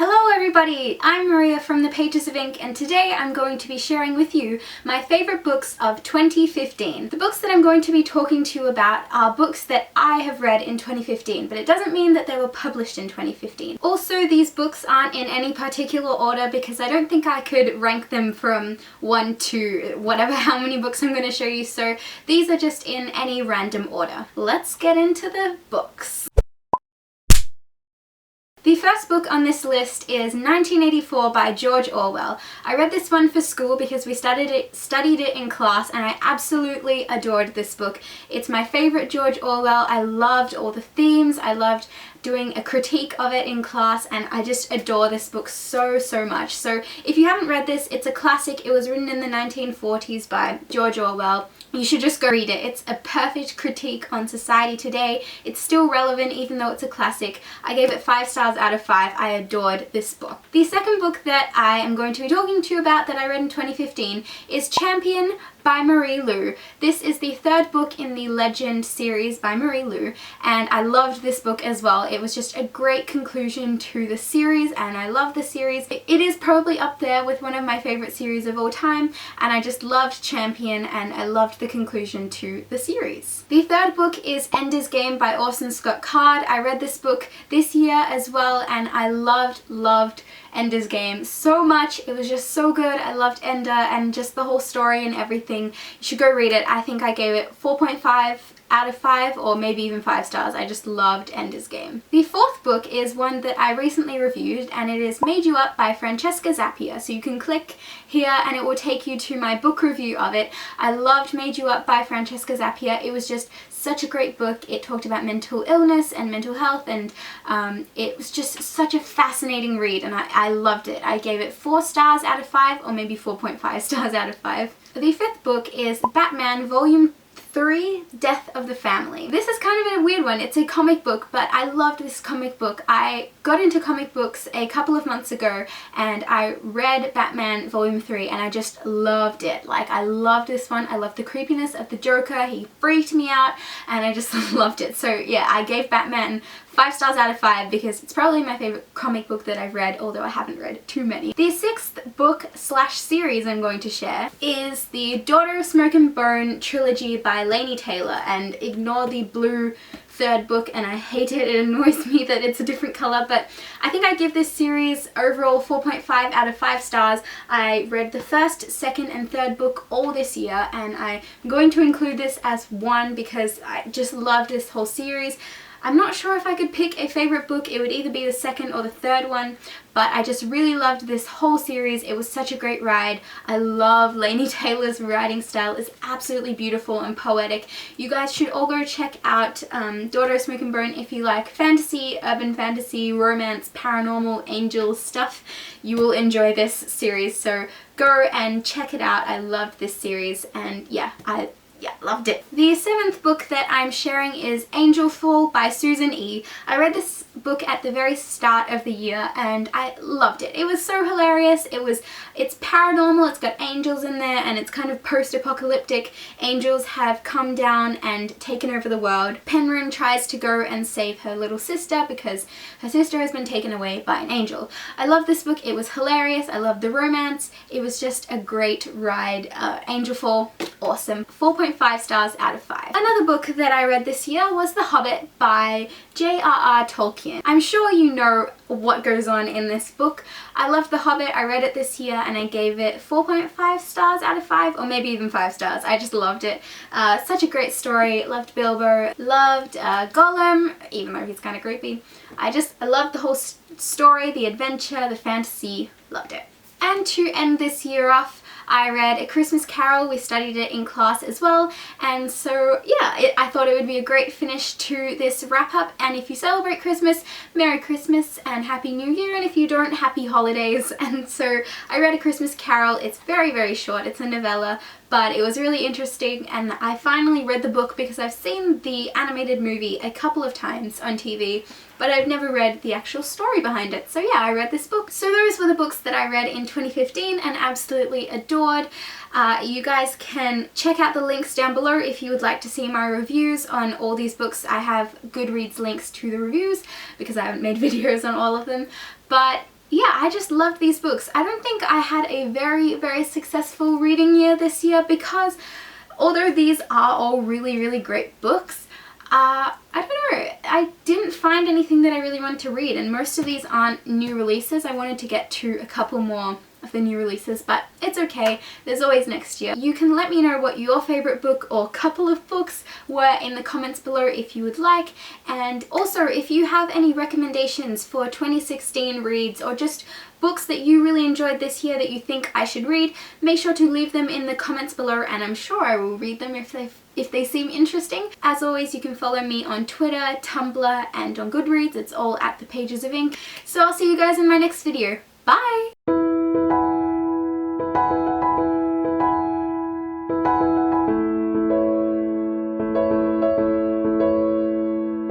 Hello everybody, I'm Maria from the Pages of Ink, and today I'm going to be sharing with you my favourite books of 2015. The books that I'm going to be talking to you about are books that I have read in 2015, but it doesn't mean that they were published in 2015. Also, these books aren't in any particular order because I don't think I could rank them from 1 to whatever how many books I'm going to show you, so these are just in any random order. Let's get into the books. The first book on this list is 1984 by George Orwell. I read this one for school because we studied it in class, and I absolutely adored this book. It's my favourite George Orwell. I loved all the themes, I loved doing a critique of it in class, and I just adore this book so much. So if you haven't read this, it's a classic. It was written in the 1940s by George Orwell. You should just go read it. It's a perfect critique on society today. It's still relevant even though it's a classic. I gave it 5 stars out of 5. I adored this book. The second book that I am going to be talking to you about that I read in 2015 is Champion by Marie Lu. This is the third book in the Legend series by Marie Lu, and I loved this book as well. It was just a great conclusion to the series, and I love the series. It is probably up there with one of my favorite series of all time, and I just loved Champion, and I loved the conclusion to the series. The third book is Ender's Game by Orson Scott Card. I read this book this year as well, and I loved Ender's Game so much. It was just so good. I loved Ender and just the whole story and everything. You should go read it. I think I gave it 4.5 out of 5 or maybe even 5 stars. I just loved Ender's Game. The fourth book is one that I recently reviewed, and it is Made You Up by Francesca Zappia. So you can click here and it will take you to my book review of it. I loved Made You Up by Francesca Zappia. It was just such a great book. It talked about mental illness and mental health, and it was just such a fascinating read, and I loved it. I gave it 4 stars out of 5 or maybe 4.5 stars out of 5. The fifth book is Batman Volume 3, Death of the Family. This is kind of a weird one. It's a comic book, but I loved this comic book. I got into comic books a couple of months ago, and I read Batman Volume 3, and I just loved it. Like, I loved this one. I loved the creepiness of the Joker. He freaked me out, and I just loved it. So yeah, I gave Batman 5 stars out of 5 because it's probably my favorite comic book that I've read, although I haven't read too many. The sixth book slash series I'm going to share is the Daughter of Smoke and Bone trilogy by Laini Taylor, and ignore the blue third book, and I hate it. It annoys me that it's a different color, but I think I give this series overall 4.5 out of 5 stars. I read the first, second, and third book all this year, and I'm going to include this as one because I just loved this whole series. I'm not sure if I could pick a favorite book. It would either be the second or the third one, but I just really loved this whole series. It was such a great ride. I love Laini Taylor's writing style. It's absolutely beautiful and poetic. You guys should all go check out Daughter of Smoke and Bone if you like fantasy, urban fantasy, romance, paranormal, angel stuff. You will enjoy this series, so go and check it out. I loved this series, and yeah, loved it. The seventh book that I'm sharing is Angel Fall by Susan E. I read this book at the very start of the year, and I loved it. It was so hilarious. It's paranormal, it's got angels in there, and it's kind of post-apocalyptic. Angels have come down and taken over the world. Penryn tries to go and save her little sister because her sister has been taken away by an angel. I love this book. It was hilarious. I loved the romance. It was just a great ride. Angel Fall, awesome. 4.5 stars out of 5. Another book that I read this year was The Hobbit by J.R.R. Tolkien. I'm sure you know what goes on in this book. I loved The Hobbit. I read it this year, and I gave it 4.5 stars out of 5 or maybe even 5 stars. I just loved it. Such a great story. Loved Bilbo. Loved Gollum, even though he's kind of creepy. I loved the whole story, the adventure, the fantasy. Loved it. And to end this year off, I read A Christmas Carol. We studied it in class as well, and so yeah, I thought it would be a great finish to this wrap up. And if you celebrate Christmas, Merry Christmas and Happy New Year, and if you don't, Happy Holidays. And so I read A Christmas Carol. It's very short. It's a novella, but it was really interesting, and I finally read the book because I've seen the animated movie a couple of times on TV, but I've never read the actual story behind it. So yeah, I read this book. So those were the books that I read in 2015 and absolutely adored. You guys can check out the links down below if you would like to see my reviews on all these books. I have Goodreads links to the reviews because I haven't made videos on all of them. But yeah, I just loved these books. I don't think I had a very successful reading year this year because although these are all really great books, I don't know, I didn't find anything that I really wanted to read, and most of these aren't new releases. I wanted to get to a couple more of the new releases, but it's okay, there's always next year. You can let me know what your favourite book or couple of books were in the comments below if you would like, and also if you have any recommendations for 2016 reads or just books that you really enjoyed this year that you think I should read, make sure to leave them in the comments below and I'm sure I will read them if they seem interesting. As always, you can follow me on Twitter, Tumblr, and on Goodreads. It's all at The Pages of Ink. So I'll see you guys in my next video. Bye!